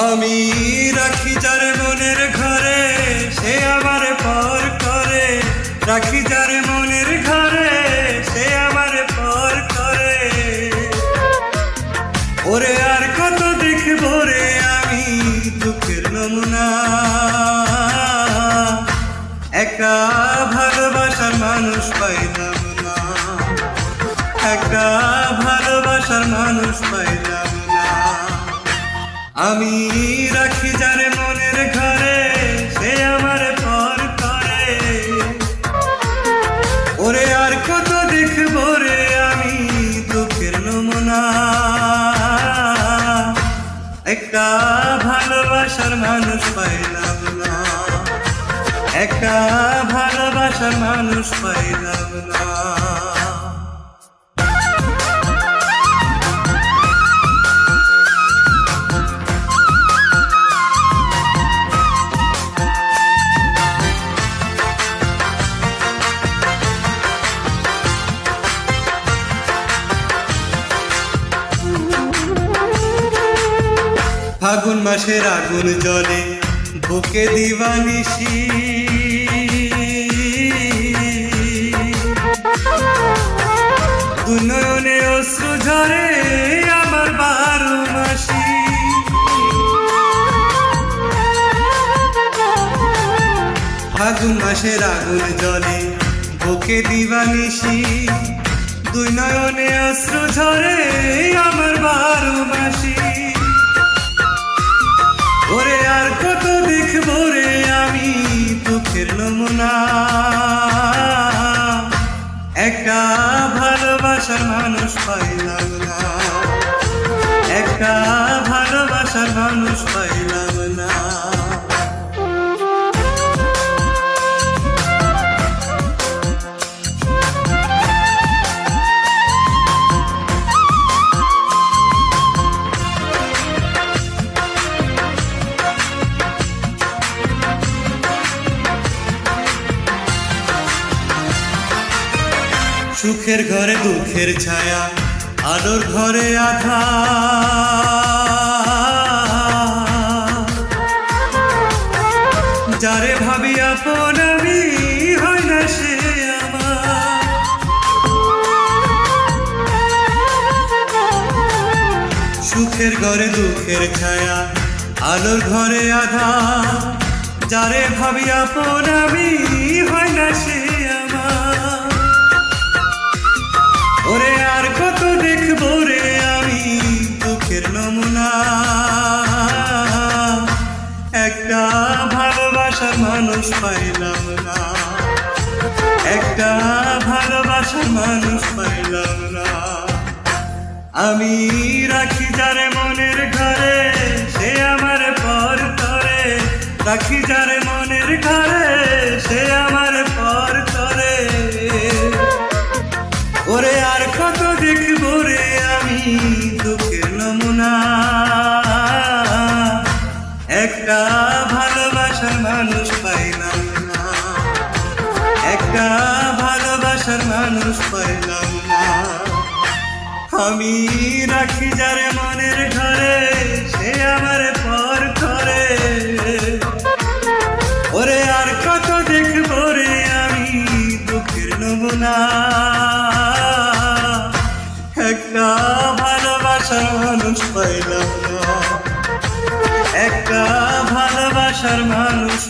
আমি রাখি যার মনের ঘরে, সে আমার পর করে। রাখি যার মনের ঘরে, সে আমার পর করে। ওরে আর কত দেখবো রে আমি দুঃখের নমুনা। একটা ভালোবাসার মানুষ পাইলাম না, একটা ভালোবাসার মানুষ পাইলাম না। আমি রাখি যার মনের ঘরে, সে আমার পর করে। ওরে আর কত দেখবো রে আমি দুঃখের নমুনা। একটা ভালোবাসার মানুষ পাইলাম না, একটা ভালোবাসার মানুষ পাইলাম না। ফাগুন মাসের আগুন জলে বুকে দিবানিশি। নয়নে অশ্রু ঝরে আমার 12 মাসি। ফাগুন মাসের আগুন জলে বুকে দিবানিশি। দুই নয়নে অশ্রু ঝরে আমার 12 মাসি। ওরে আর কত দেখবো রে আমি দুঃখের নমুনা। একটা ভালোবাসার মানুষ পাইলাম না, একটা ভালোবাসার মানুষ পাইলাম না। সুখের ঘরে দুঃখের ছায়া, আলোর ঘরে আঁধার। যারে ভাবি আপন আমি, হয় না সে আমার। সুখের ঘরে দুঃখের ছায়া, আলোর ঘরে আঁধার। যারে ভাবি আপন আমি, হয় না সে আমার। ওরে আর কত দেখবো রে আমি দুঃখের নমুনা। একটা ভালোবাসার মানুষ পাইলাম না, একটা ভালোবাসার মানুষ পাইলাম না। আমি রাখি যার মনের ঘরে, সে আমার পর করে। রাখি যার মনের ঘরে, সে আমার পর করে। ওরে আর কত দেখবো রে আমি দুঃখের নমুনা। একটা ভালোবাসার মানুষ পাইলাম না, একটা ভালোবাসার মানুষ পাইলাম না। আমি রাখি যার মনের ঘরে, সে আমার পর করে। ওরে আর কত দেখবো রে আমি দুঃখের নমুনা। একটা ভালোবাসার মানুষ পাইলাম না, একটা ভালোবাসার মানুষ